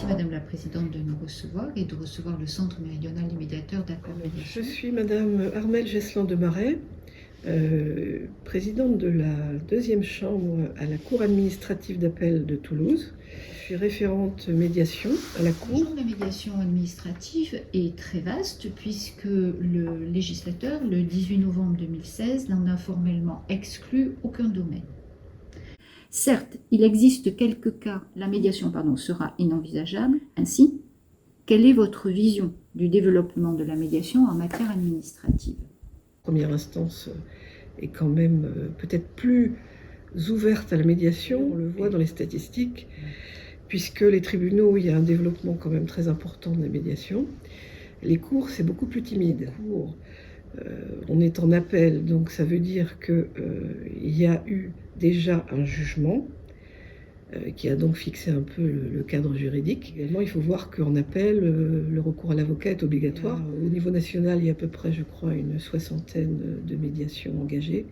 Madame la Présidente de nous recevoir et de recevoir le Centre méridional des médiateurs d'accueil médiation. Je suis Madame Armelle Gesland de Marais, présidente de la deuxième chambre à la Cour administrative d'appel de Toulouse. Je suis référente médiation à la Cour. La médiation administrative est très vaste puisque le législateur, le 18 novembre 2016, n'en a formellement exclu aucun domaine. Certes, il existe quelques cas, la médiation sera inenvisageable. Ainsi, quelle est votre vision du développement de la médiation en matière administrative ? Première instance est quand même peut-être plus ouverte à la médiation, on le voit dans les statistiques, puisque les tribunaux, il y a un développement quand même très important de la médiation. Les cours, c'est beaucoup plus timide. On est en appel, donc ça veut dire qu'il y a eu déjà un jugement qui a donc fixé un peu le cadre juridique. Également, il faut voir qu'en appel, le recours à l'avocat est obligatoire. Au niveau national, il y a à peu près, je crois, une soixantaine de médiations engagées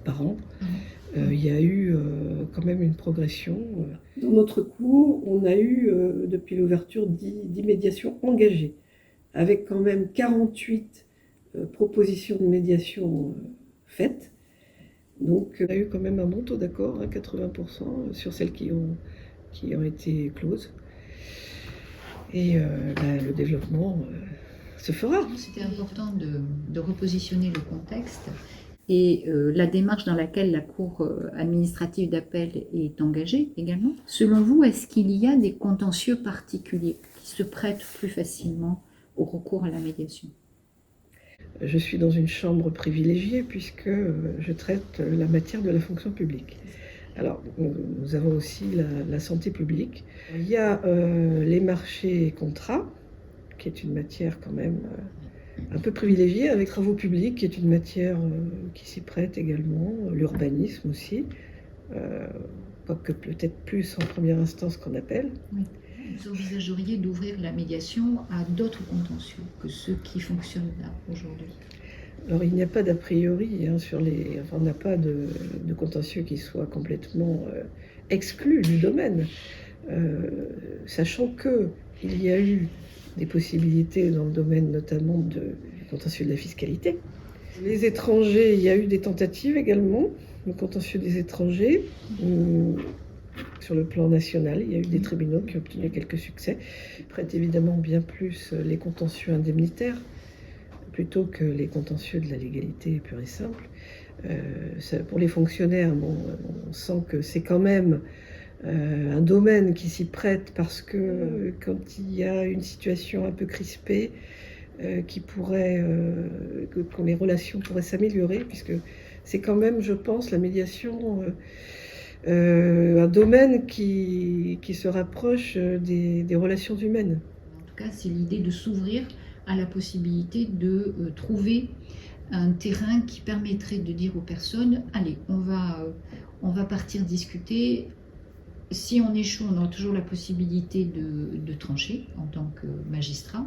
par an. Il y a eu quand même une progression. Dans notre cours, on a eu, depuis l'ouverture, 10 médiations engagées, avec quand même 48 propositions de médiation faites. Donc, il y a eu quand même un bon taux d'accord, 80% sur celles qui ont été closes. Et le développement se fera. C'était important de repositionner le contexte et la démarche dans laquelle la Cour administrative d'appel est engagée également. Selon vous, est-ce qu'il y a des contentieux particuliers qui se prêtent plus facilement au recours à la médiation ? Je suis dans une chambre privilégiée puisque je traite la matière de la fonction publique. Alors, nous avons aussi la santé publique. Il y a les marchés et contrats, qui est une matière quand même un peu privilégiée, avec travaux publics, qui est une matière qui s'y prête également, l'urbanisme aussi, quoique peut-être plus en première instance qu'en appel. Oui. Vous envisageriez d'ouvrir la médiation à d'autres contentieux que ceux qui fonctionnent là aujourd'hui ? Alors il n'y a pas d'a priori on n'a pas de contentieux qui soit complètement exclu du domaine, sachant qu'il y a eu des possibilités dans le domaine notamment du contentieux de la fiscalité. Les étrangers, il y a eu des tentatives également, le contentieux des étrangers. Sur le plan national, il y a eu des tribunaux qui ont obtenu quelques succès. Ils prêtent évidemment bien plus les contentieux indemnitaires plutôt que les contentieux de la légalité pure et simple. Pour les fonctionnaires, on sent que c'est quand même un domaine qui s'y prête parce que quand il y a une situation un peu crispée, quand les relations pourraient s'améliorer, puisque c'est quand même, je pense, la médiation... un domaine qui se rapproche des relations humaines. En tout cas, c'est l'idée de s'ouvrir à la possibilité de trouver un terrain qui permettrait de dire aux personnes « Allez, on va partir discuter. Si on échoue, on aura toujours la possibilité de trancher en tant que magistrat,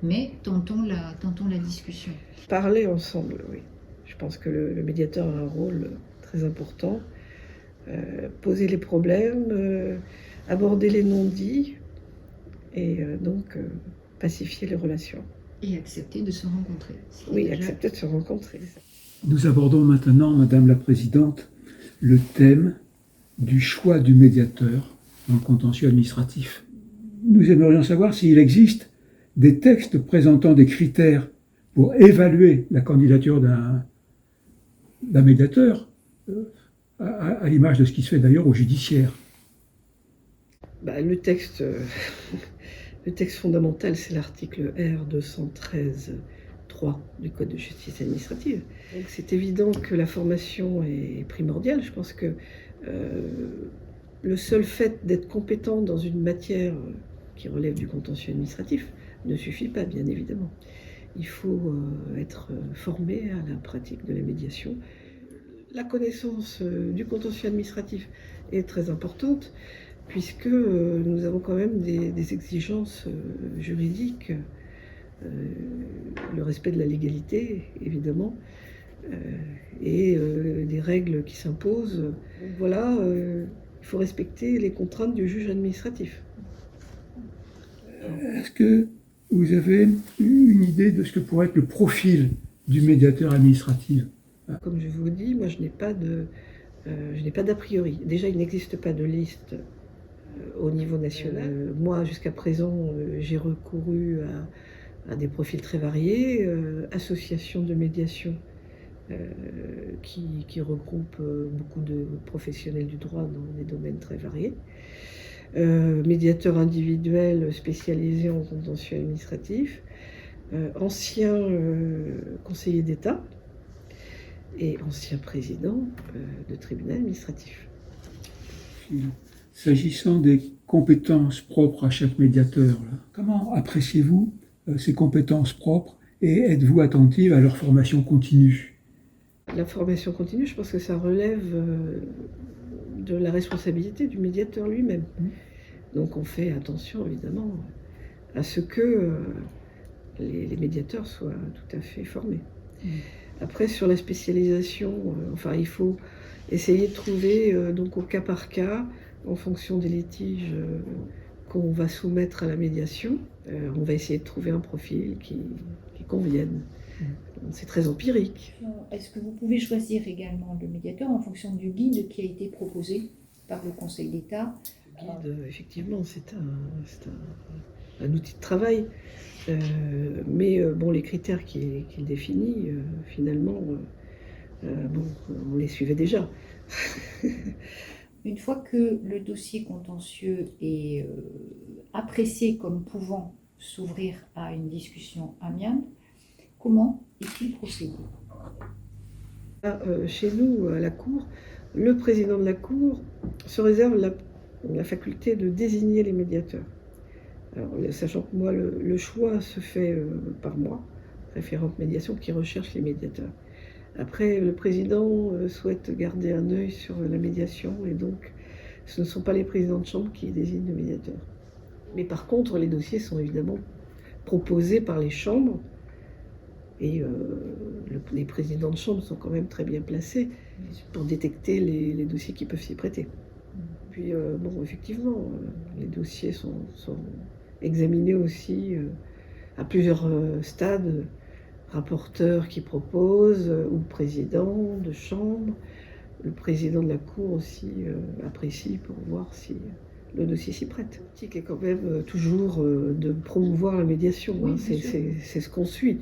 mais tentons la discussion. » Parler ensemble, oui. Je pense que le médiateur a un rôle très important. Poser les problèmes, aborder les non-dits et donc pacifier les relations. Et accepter de se rencontrer. Oui, accepter de se rencontrer. Nous abordons maintenant, Madame la Présidente, le thème du choix du médiateur dans le contentieux administratif. Nous aimerions savoir s'il existe des textes présentant des critères pour évaluer la candidature d'un médiateur, à l'image de ce qui se fait d'ailleurs au judiciaire. Le texte fondamental, c'est l'article R 213.3 du Code de justice administrative. Donc c'est évident que la formation est primordiale. Je pense que le seul fait d'être compétent dans une matière qui relève du contentieux administratif ne suffit pas, bien évidemment. Il faut être formé à la pratique de la médiation. La connaissance du contentieux administratif est très importante, puisque nous avons quand même des exigences juridiques, le respect de la légalité, évidemment, et des règles qui s'imposent. Donc voilà, il faut respecter les contraintes du juge administratif. Est-ce que vous avez une idée de ce que pourrait être le profil du médiateur administratif? Comme je vous dis, moi je n'ai pas d'a priori. Déjà, il n'existe pas de liste au niveau national. Moi, jusqu'à présent, j'ai recouru à des profils très variés, associations de médiation qui regroupent beaucoup de professionnels du droit dans des domaines très variés. Médiateurs individuels spécialisés en contentieux administratif, anciens conseillers d'État et ancien président de tribunal administratif. S'agissant des compétences propres à chaque médiateur, là, comment appréciez-vous ces compétences propres et êtes-vous attentive à leur formation continue? La formation continue, je pense que ça relève de la responsabilité du médiateur lui-même. Donc on fait attention évidemment à ce que les médiateurs soient tout à fait formés. Après, sur la spécialisation, enfin, il faut essayer de trouver donc au cas par cas, en fonction des litiges qu'on va soumettre à la médiation, on va essayer de trouver un profil qui convienne. C'est très empirique. Est-ce que vous pouvez choisir également le médiateur en fonction du guide qui a été proposé par le Conseil d'État? Le guide, effectivement, c'est un outil de travail. Mais bon, les critères qu'il définit, finalement, bon, on les suivait déjà. Une fois que le dossier contentieux est apprécié comme pouvant s'ouvrir à une discussion amiable, comment est-il procédé? Chez nous, à la Cour, le président de la Cour se réserve la faculté de désigner les médiateurs. Alors, sachant que moi, le choix se fait par moi, référente médiation, qui recherche les médiateurs. Après, le président souhaite garder un œil sur la médiation et donc ce ne sont pas les présidents de chambre qui désignent le médiateur. Mais par contre, les dossiers sont évidemment proposés par les chambres et les présidents de chambre sont quand même très bien placés pour détecter les dossiers qui peuvent s'y prêter. Puis, bon, effectivement, les dossiers sont examinés aussi à plusieurs stades. Rapporteur qui propose, ou président de chambre. Le président de la Cour aussi apprécie pour voir si le dossier s'y prête. L'éthique est quand même toujours de promouvoir la médiation, oui, hein, c'est ce qu'on suit.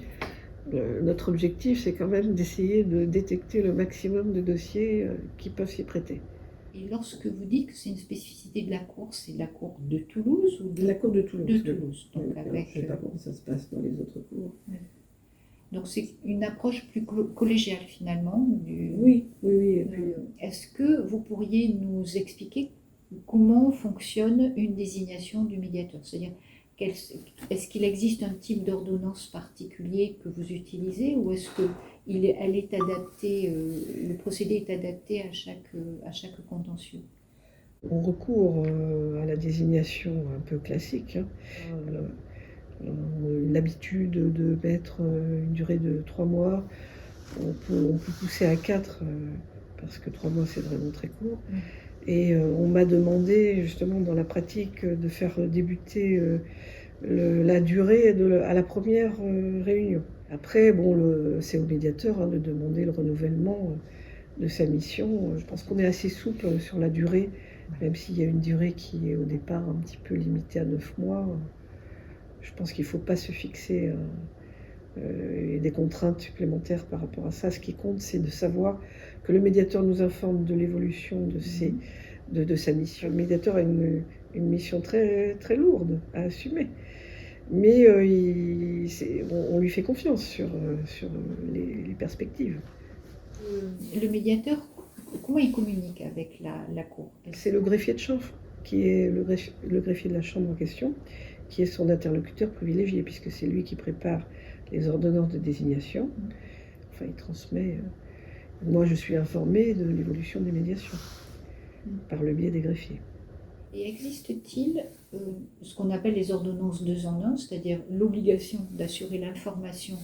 Notre objectif, c'est quand même d'essayer de détecter le maximum de dossiers qui peuvent s'y prêter. Et lorsque vous dites que c'est une spécificité de la Cour, c'est de la Cour de Toulouse ou de la Cour de Toulouse. De Toulouse. Donc je ne sais pas comment ça se passe dans les autres cours. Donc c'est une approche plus collégiale finalement. Oui. Est-ce que vous pourriez nous expliquer comment fonctionne une désignation du médiateur? C'est-à-dire, est-ce qu'il existe un type d'ordonnance particulier que vous utilisez ou est-ce que elle est adaptée, le procédé est adapté à chaque contentieux? On recourt à la désignation un peu classique. L'habitude de mettre une durée de 3 mois, on peut pousser à 4 parce que 3 mois c'est vraiment très court. Et on m'a demandé justement dans la pratique de faire débuter la durée à la première réunion. Après, bon, c'est au médiateur de demander le renouvellement de sa mission. Je pense qu'on est assez souple sur la durée, même s'il y a une durée qui est au départ un petit peu limitée à 9 mois. Je pense qu'il ne faut pas se fixer des contraintes supplémentaires par rapport à ça. Ce qui compte, c'est de savoir que le médiateur nous informe de l'évolution de sa mission. Le médiateur a une mission très, très lourde à assumer. Mais on lui fait confiance sur les perspectives. Le médiateur, comment il communique avec la Cour? C'est le greffier de chambre. qui est le greffier de la chambre en question, qui est son interlocuteur privilégié, puisque c'est lui qui prépare les ordonnances de désignation. Enfin, il transmet. Moi, je suis informée de l'évolution des médiations par le biais des greffiers. Et existe-t-il ce qu'on appelle les ordonnances 2 en 1, c'est-à-dire l'obligation d'assurer l'information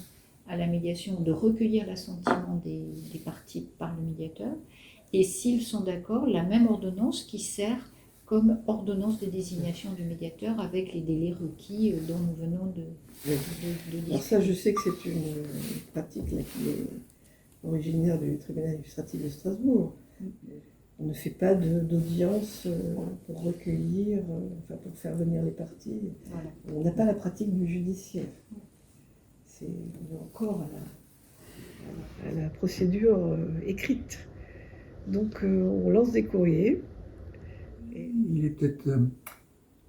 à la médiation, de recueillir l'assentiment des parties par le médiateur, et s'ils sont d'accord, la même ordonnance qui sert comme ordonnance de désignation du médiateur avec les délais requis dont nous venons de discuter. Alors ça, je sais que c'est une pratique là, qui est originaire du tribunal administratif de Strasbourg. On ne fait pas d'audience pour recueillir, enfin pour faire venir les parties. Voilà. On n'a pas la pratique du judiciaire. On est encore à la procédure écrite. Donc on lance des courriers. Il est peut-être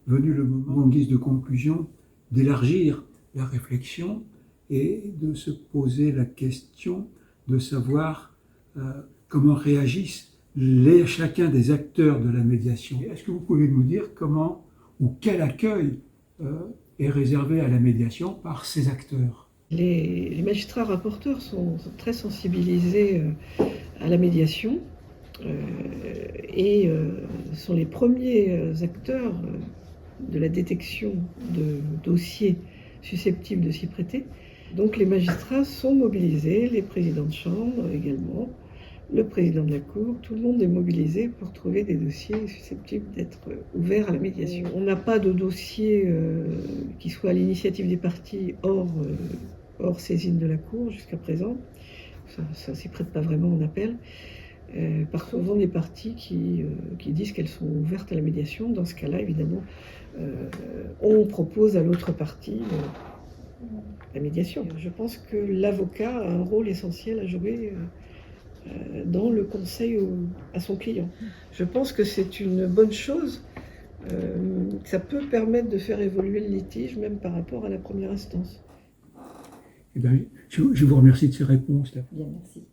venu le moment, en guise de conclusion, d'élargir la réflexion et de se poser la question de savoir comment réagissent chacun des acteurs de la médiation. Est-ce que vous pouvez nous dire comment ou quel accueil est réservé à la médiation par ces acteurs? Les magistrats rapporteurs sont très sensibilisés à la médiation et sont les premiers acteurs de la détection de dossiers susceptibles de s'y prêter. Donc les magistrats sont mobilisés, les présidents de chambre également, le président de la Cour, tout le monde est mobilisé pour trouver des dossiers susceptibles d'être ouverts à la médiation. On n'a pas de dossier qui soit à l'initiative des parties hors saisine de la Cour jusqu'à présent. Ça ne s'y prête pas vraiment en appel. Par souvent des parties qui disent qu'elles sont ouvertes à la médiation. Dans ce cas-là, évidemment, on propose à l'autre partie la médiation. Je pense que l'avocat a un rôle essentiel à jouer dans le conseil à son client. Je pense que c'est une bonne chose. Ça peut permettre de faire évoluer le litige, même par rapport à la première instance. Eh bien, je vous remercie de ces réponses. Bien, merci.